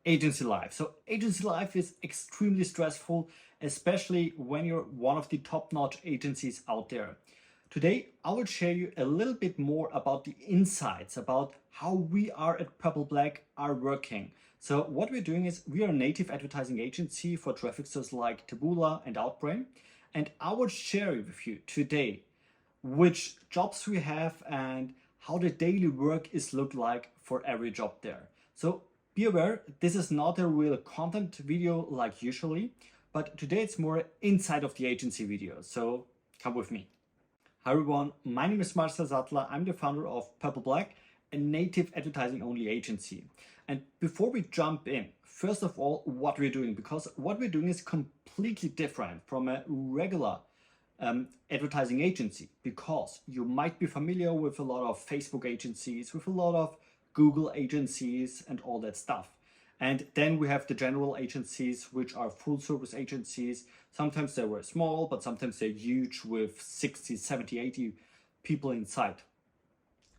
agency life. So agency life is extremely stressful, especially when you're one of the top-notch agencies out there. Today, I will share you a little bit more about the insights about how we are at PurpleBlack are working. So what we're doing is we are a native advertising agency for traffic sources like Taboola and Outbrain. And I will share with you today which jobs we have and how the daily work is look like for every job there. So be aware, this is not a real content video like usually, but today it's more inside of the agency video. So come with me. Hi everyone, my name is Marcel Sattler. I'm the founder of PurpleBlack, a native advertising only agency. And before we jump in, first of all, what we're doing, because what we're doing is completely different from a regular advertising agency, because you might be familiar with a lot of Facebook agencies, with a lot of Google agencies and all that stuff. And then we have the general agencies, which are full service agencies. Sometimes they were small, but sometimes they're huge with 60, 70, 80 people inside.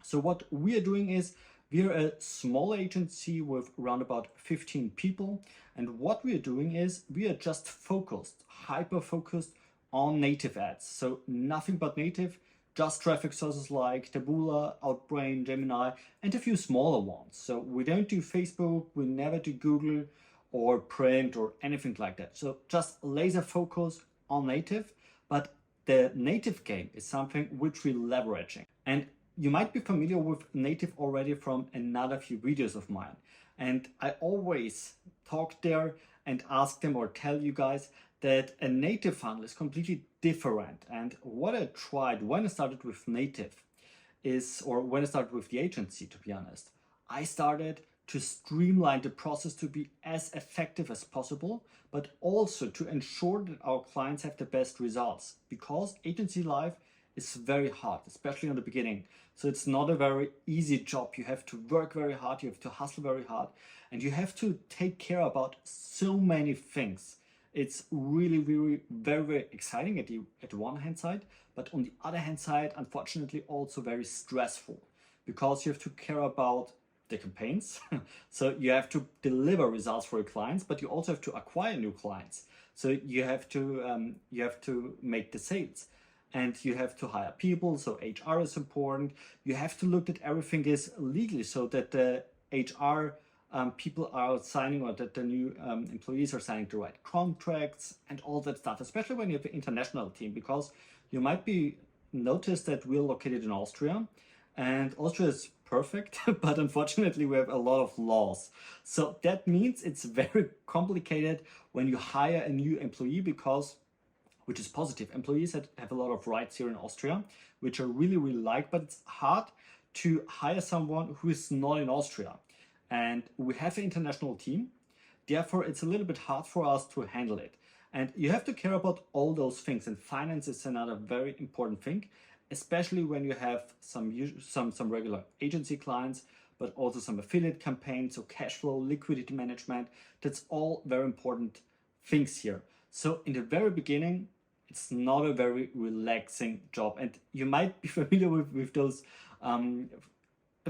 So what we are doing is we are a small agency with around about 15 people. And what we are doing is we are just focused, hyper focused on native ads. So nothing but native, just traffic sources like Taboola, Outbrain, Gemini, and a few smaller ones. So we don't do Facebook, we never do Google or print or anything like that. So just laser focus on native, but the native game is something which we're leveraging. And you might be familiar with native already from another few videos of mine. And I always talk there and ask them or tell you guys that a native funnel is completely different. And what I tried when I started with native is, or when I started with the agency, to be honest, I started to streamline the process to be as effective as possible, but also to ensure that our clients have the best results, because agency life is very hard, especially in the beginning. So it's not a very easy job. You have to work very hard, you have to hustle very hard, and you have to take care about so many things. It's really, really, very, very exciting at the one hand side, but on the other hand side, unfortunately, also very stressful, because you have to care about the campaigns. So you have to deliver results for your clients, but you also have to acquire new clients. So you have to make the sales, and you have to hire people. So HR is important. You have to look that everything is legally, so that the HR people are signing, or that the new employees are signing the right contracts and all that stuff, especially when you have an international team, because you might be noticed that we're located in Austria, and Austria is perfect, but unfortunately we have a lot of laws. So that means it's very complicated when you hire a new employee, because, which is positive, employees have a lot of rights here in Austria, which I really, really like, but it's hard to hire someone who is not in Austria. And we have an international team, therefore it's a little bit hard for us to handle it. And you have to care about all those things, and finance is another very important thing, especially when you have some regular agency clients, but also some affiliate campaigns, so cash flow, liquidity management. That's all very important things here. So in the very beginning, it's not a very relaxing job, and you might be familiar with those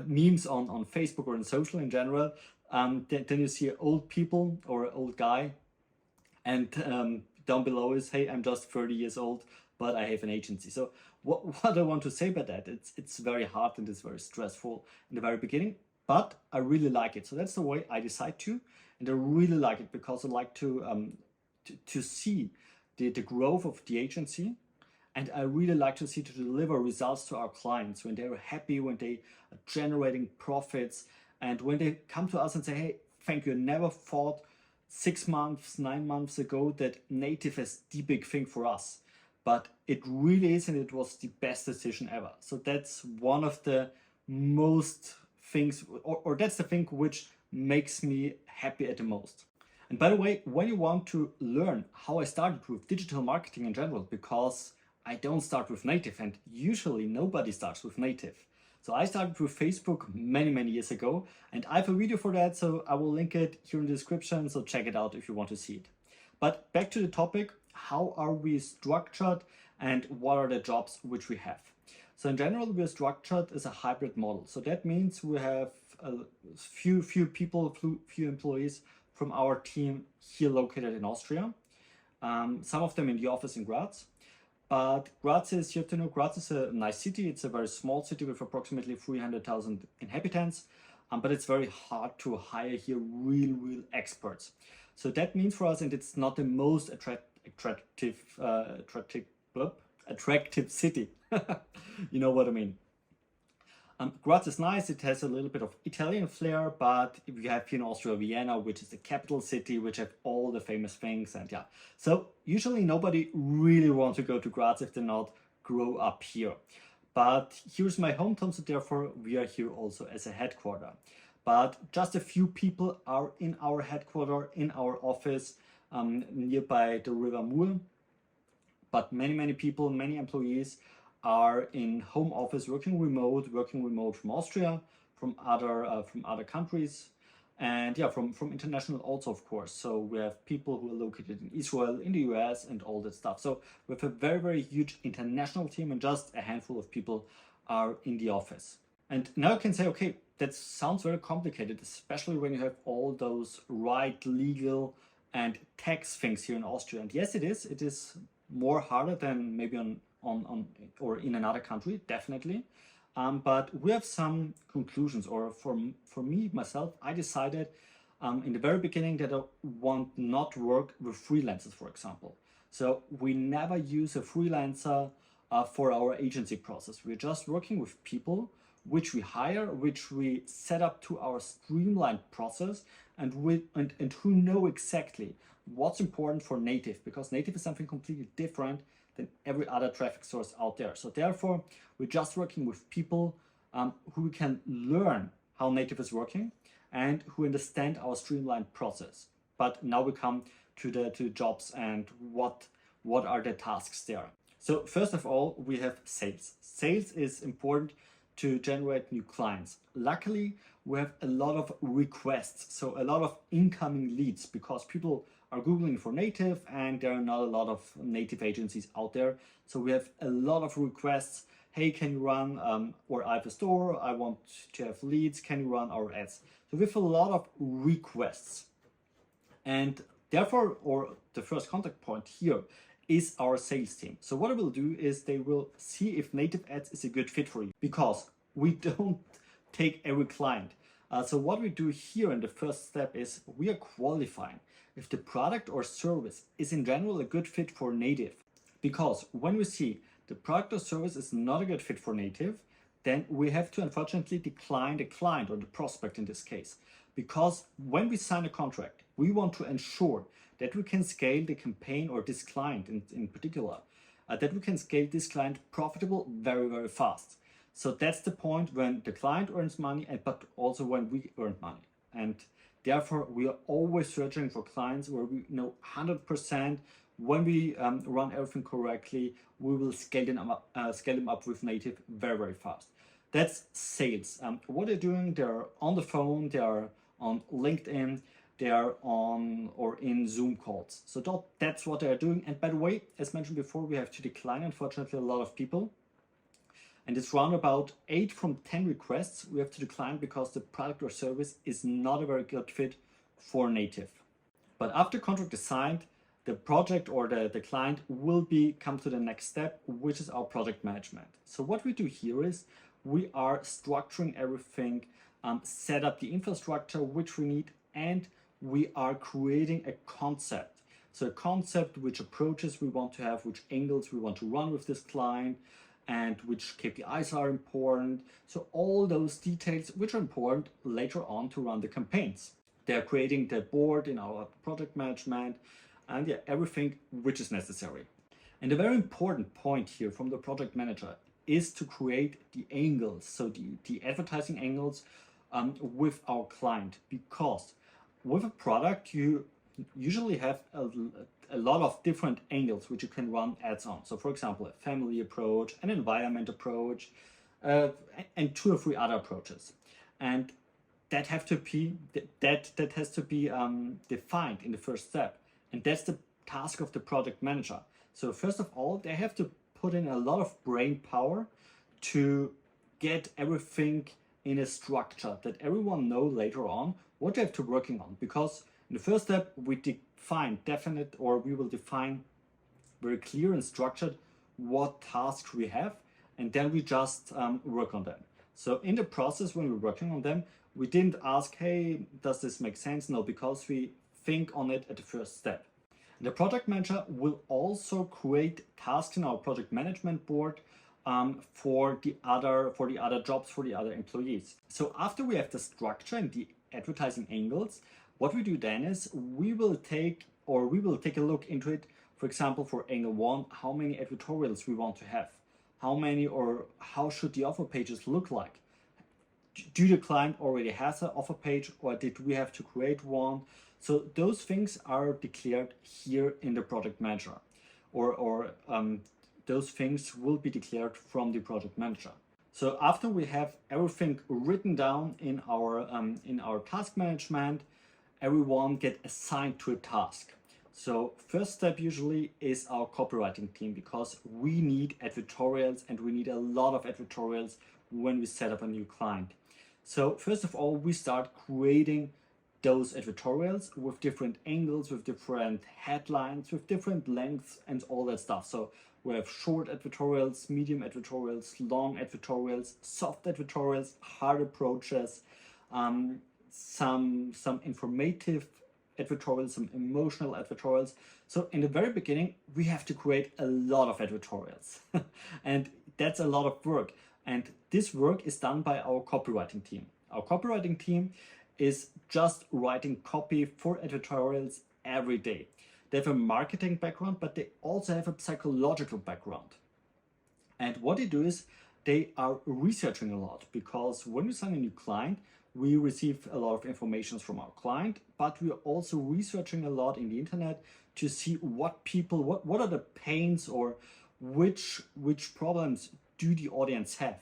memes on Facebook or in social in general. Then you see old people or an old guy, and down below is, hey, I'm just 30 years old, but I have an agency. So what I want to say about that, it's very hard and it's very stressful in the very beginning, but I really like it. So that's the way I decide to, and I really like it because I like to see the growth of the agency. And I really like to see to deliver results to our clients when they're happy, when they are generating profits, and when they come to us and say, hey, thank you, I never thought 6 months, 9 months ago that native is the big thing for us. But it really is, and it was the best decision ever. So that's one of the most things, or that's the thing which makes me happy at the most. And by the way, when you want to learn how I started with digital marketing in general, because I don't start with native, and usually nobody starts with native. So I started with Facebook many, many years ago, and I have a video for that, so I will link it here in the description, so check it out if you want to see it. But back to the topic, how are we structured and what are the jobs which we have? So in general, we are structured as a hybrid model. So that means we have a few people, few employees from our team here located in Austria. Some of them in the office in Graz. But Graz is, you have to know, Graz is a nice city. It's a very small city with approximately 300,000 inhabitants, but it's very hard to hire here real experts. So that means for us, and it's not the most attractive city. You know what I mean. Graz is nice. It has a little bit of Italian flair, but we have here in Austria Vienna, which is the capital city, which have all the famous things, and yeah. So usually nobody really wants to go to Graz if they not grow up here. But here's my hometown, so therefore we are here also as a headquarter. But just a few people are in our headquarter, in our office, nearby the River Mur. But many people, many employees are in home office, working remote from Austria, from other countries, and yeah, from international also, of course. So we have people who are located in Israel, in the US, and all that stuff. So we have a very huge international team, and just a handful of people are in the office. And now you can say, okay, that sounds very complicated, especially when you have all those right, legal, and tax things here in Austria. And yes, it is. It is more harder than maybe on or in another country, definitely. But we have some conclusions, or for me, myself, I decided in the very beginning that I want not work with freelancers, for example. So we never use a freelancer for our agency process. We're just working with people which we hire, which we set up to our streamlined process, and who know exactly what's important for native, because native is something completely different than every other traffic source out there. So therefore, we're just working with people who can learn how native is working and who understand our streamlined process. But now we come to the jobs and what are the tasks there. So first of all, we have sales. Sales is important to generate new clients. Luckily, we have a lot of requests, so a lot of incoming leads, because people are Googling for native and there are not a lot of native agencies out there. So we have a lot of requests. Hey, can you run, or I have a store, I want to have leads, can you run our ads? So we have a lot of requests. And therefore, or the first contact point here is our sales team. So what I will do is they will see if native ads is a good fit for you, because we don't take every client. So what we do here in the first step is we are qualifying if the product or service is in general a good fit for native. Because when we see the product or service is not a good fit for native, then we have to unfortunately decline the client or the prospect in this case. Because when we sign a contract, we want to ensure that we can scale the campaign, or this client in particular, that we can scale this client profitable very fast. So that's the point when the client earns money, but also when we earn money. And therefore, we are always searching for clients where we know 100% when we run everything correctly, we will scale them up with native very fast. That's sales. What they're doing, they're on the phone, they are on LinkedIn, they are on or in Zoom calls. So that's what they're doing. And by the way, as mentioned before, we have to decline, unfortunately, a lot of people. And it's around about 8 from 10 requests we have to decline because the product or service is not a very good fit for native. But after contract is signed, the project or the client will come to the next step, which is our project management. So what we do here is we are structuring everything, set up the infrastructure which we need, and we are creating a concept. So a concept, which approaches we want to have, which angles we want to run with this client, and which KPIs are important. So all those details which are important later on to run the campaigns. They're creating the board in our project management, and yeah, everything which is necessary. And a very important point here from the project manager is to create the angles, so the advertising angles with our client, because with a product you usually have a lot of different angles which you can run ads on. So for example, a family approach, an environment approach, and 2 or 3 other approaches. And that has to be defined in the first step. And that's the task of the project manager. So first of all, they have to put in a lot of brain power to get everything in a structure that everyone knows later on what they have to working on. Because In the first step, we will define very clear and structured what tasks we have, and then we just work on them. So in the process, when we're working on them, we didn't ask, hey, does this make sense? No, because we think on it at the first step. The project manager will also create tasks in our project management board for the other jobs, for the other employees. So after we have the structure and the advertising angles, what we do then is we will take a look into it. For example, for angle 1, how many editorials we want to have, how many or how should the offer pages look like? Do the client already has an offer page, or did we have to create one? So those things are declared here in the project manager, or those things will be declared from the project manager. So after we have everything written down in our task management, everyone get assigned to a task. So first step usually is our copywriting team, because we need editorials, and we need a lot of editorials when we set up a new client. So first of all, we start creating those editorials with different angles, with different headlines, with different lengths and all that stuff. So we have short editorials, medium editorials, long editorials, soft editorials, hard approaches, some informative editorials, some emotional editorials. So in the very beginning, we have to create a lot of editorials and that's a lot of work. And this work is done by our copywriting team. Our copywriting team is just writing copy for editorials every day. They have a marketing background, but they also have a psychological background. And what they do is they are researching a lot, because when we sign a new client, we receive a lot of information from our client, but we are also researching a lot in the internet to see what are the pains, or which problems do the audience have.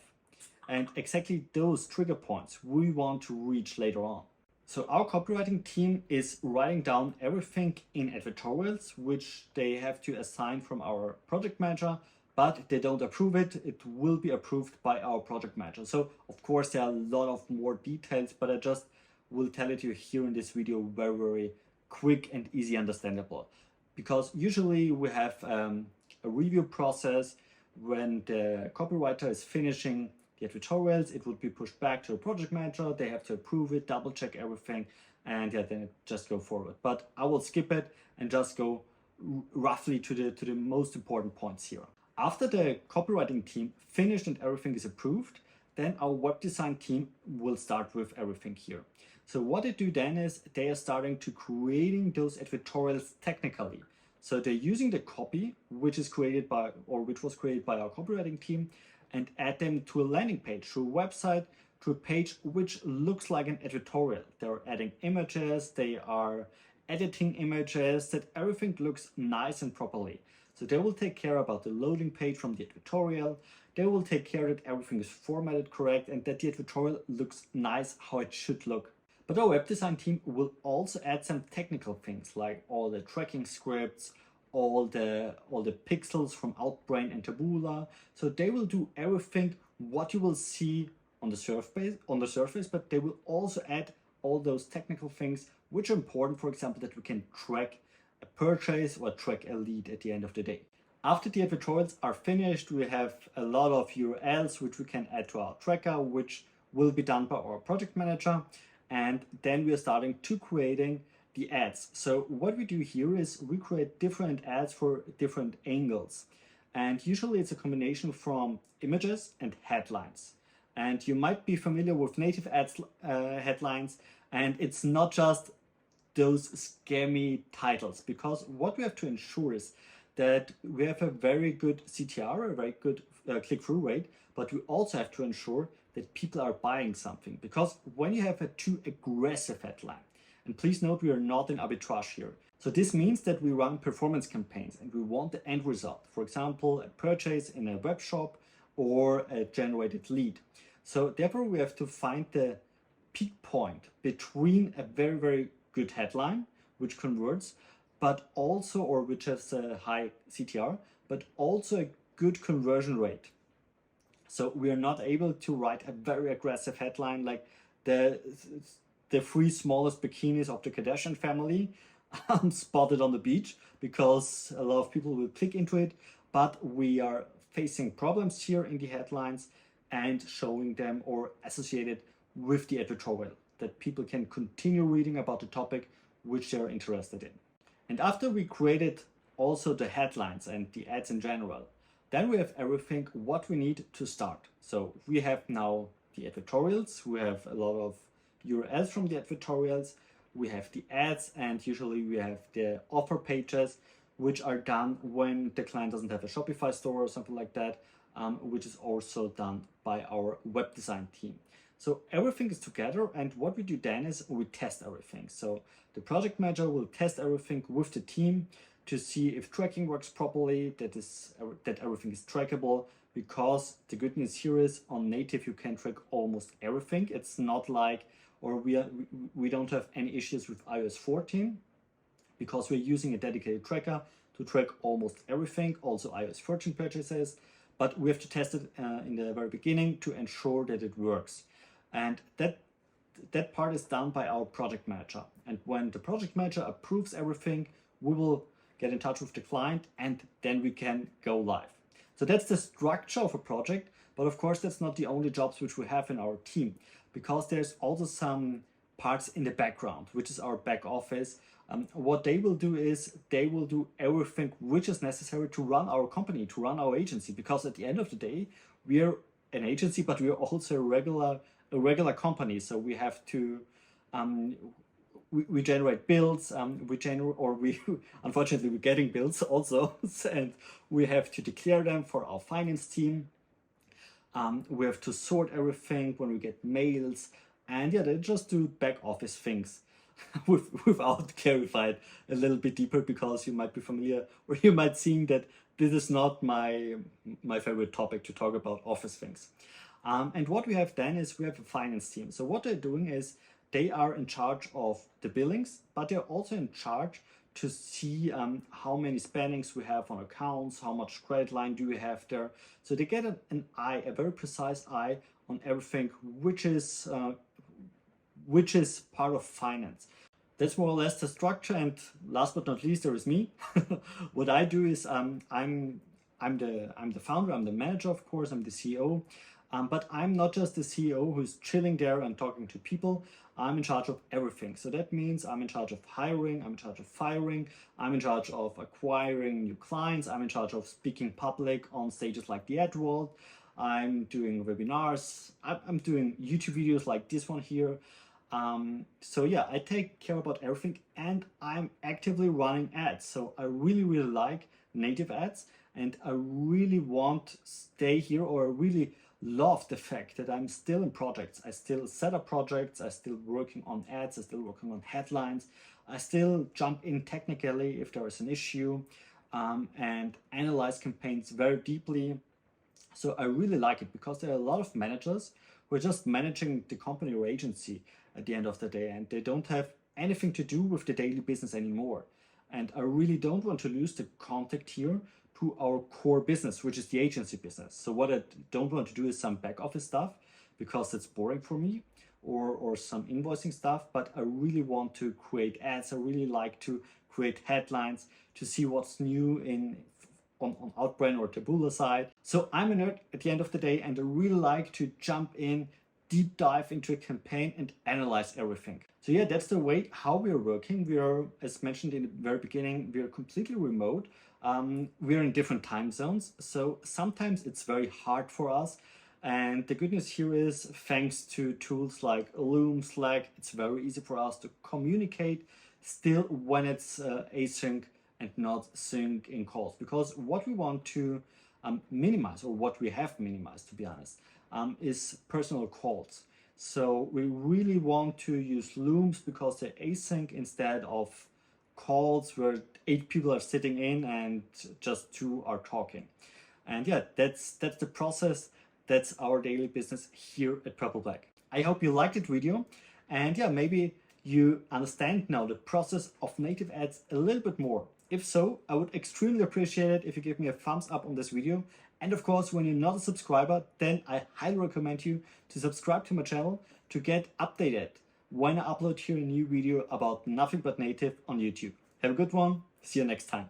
And exactly those trigger points we want to reach later on. So our copywriting team is writing down everything in editorials, which they have to assign from our project manager, but they don't approve it. It will be approved by our project manager. So of course there are a lot of more details, but I just will tell it to you here in this video very, very quick and easy understandable. Because usually we have a review process. When the copywriter is finishing the editorials, it would be pushed back to the project manager. They have to approve it, double check everything, and yeah, then it just go forward. But I will skip it and just go roughly to the most important points here. After the copywriting team finished and everything is approved, then our web design team will start with everything here. So what they do then is they are starting to creating those editorials technically. So they're using the copy, which was created by our copywriting team, and add them to a landing page, to a website, to a page which looks like an editorial. They're adding images, they are editing images, that everything looks nice and properly. So they will take care about the loading page from the editorial. They will take care that everything is formatted correct and that the editorial looks nice how it should look. But our web design team will also add some technical things, like all the tracking scripts, all the pixels from Outbrain and Taboola. So they will do everything what you will see on the surface, but they will also add all those technical things which are important, for example, that we can track a purchase or track a lead at the end of the day. After the editorials are finished, we have a lot of URLs which we can add to our tracker, which will be done by our project manager. And then we are starting to creating the ads. So what we do here is we create different ads for different angles. And usually it's a combination from images and headlines. And you might be familiar with native ads headlines, and it's not just those scammy titles, because what we have to ensure is that we have a very good CTR, a very good click-through rate, but we also have to ensure that people are buying something. Because when you have a too aggressive headline, and please note we are not in arbitrage here. So this means that we run performance campaigns and we want the end result. For example, a purchase in a web shop or a generated lead. So therefore we have to find the peak point between a very, very good headline, which converts, but also, or which has a high CTR, but also a good conversion rate. So we are not able to write a very aggressive headline like the the three smallest bikinis of the Kardashian family spotted on the beach, because a lot of people will click into it, but we are facing problems here in the headlines and showing them or associated with the editorial, that people can continue reading about the topic which they're interested in. And after we created also the headlines and the ads in general, then we have everything what we need to start. So we have now the editorials, we have a lot of URLs from the editorials, we have the ads, and usually we have the offer pages, which are done when the client doesn't have a Shopify store or something like that, which is also done by our web design team. So everything is together, and what we do then is we test everything. So the project manager will test everything with the team to see if tracking works properly, that everything is trackable, because the good news here is on native you can track almost everything. It's not like, or we don't have any issues with iOS 14, because we're using a dedicated tracker to track almost everything, also iOS 14 purchases, but we have to test it in the very beginning to ensure that it works. And that part is done by our project manager. And when the project manager approves everything, we will get in touch with the client, and then we can go live. So that's the structure of a project, but of course that's not the only jobs which we have in our team, because there's also some parts in the background, which is our back office. What they will do is they will do everything which is necessary to run our company, to run our agency, because at the end of the day, we are an agency, but we are also a regular company. So we have to, we generate bills, unfortunately we're getting bills also, and we have to declare them for our finance team. We have to sort everything when we get mails, and yeah, they just do back office things without clarify it a little bit deeper, because you might be familiar, or you might see that this is not my favorite topic to talk about, office things. And what we have then is we have a finance team. So what they're doing is they are in charge of the billings, but they're also in charge to see how many spendings we have on accounts, how much credit line do we have there. So they get an eye, a very precise eye on everything which is part of finance. That's more or less the structure. And last but not least, there is me. What I do is I'm the founder, I'm the manager, of course, I'm the CEO. But I'm not just the CEO who's chilling there and talking to people. I'm in charge of everything. So that means I'm in charge of hiring, I'm in charge of firing, I'm in charge of acquiring new clients, I'm in charge of speaking public on stages like the Ad World, I'm doing webinars, I'm doing YouTube videos like this one here. So yeah, I take care about everything, and I'm actively running ads. So I really like native ads, and I really want to stay here, or I really love the fact that I'm still in projects. I still set up projects, I still working on ads, I still working on headlines, I still jump in technically if there is an issue, and analyze campaigns very deeply. So I really like it, because there are a lot of managers who are just managing the company or agency at the end of the day, and they don't have anything to do with the daily business anymore. And I really don't want to lose the contact here to our core business, which is the agency business. So what I don't want to do is some back office stuff, because it's boring for me, or some invoicing stuff, but I really want to create ads. I really like to create headlines, to see what's new on Outbrain or Taboola side. So I'm a nerd at the end of the day, and I really like to jump in, deep dive into a campaign and analyze everything. So yeah, that's the way how we are working. We are, as mentioned in the very beginning, we are completely remote. We're in different time zones, so sometimes it's very hard for us. And the good news here is, thanks to tools like Loom, Slack, it's very easy for us to communicate still when it's async and not sync in calls. Because what we want to minimize, or what we have minimized, to be honest, is personal calls. So we really want to use Looms because they're async instead of calls where 8 people are sitting in and just 2 are talking. And yeah, that's the process. That's our daily business here at PurpleBlack. I hope you liked that video, and yeah, maybe you understand now the process of native ads a little bit more. If so, I would extremely appreciate it if you give me a thumbs up on this video. And of course, when you're not a subscriber, then I highly recommend you to subscribe to my channel to get updated when I upload here a new video about nothing but native on YouTube. Have a good one. See you next time.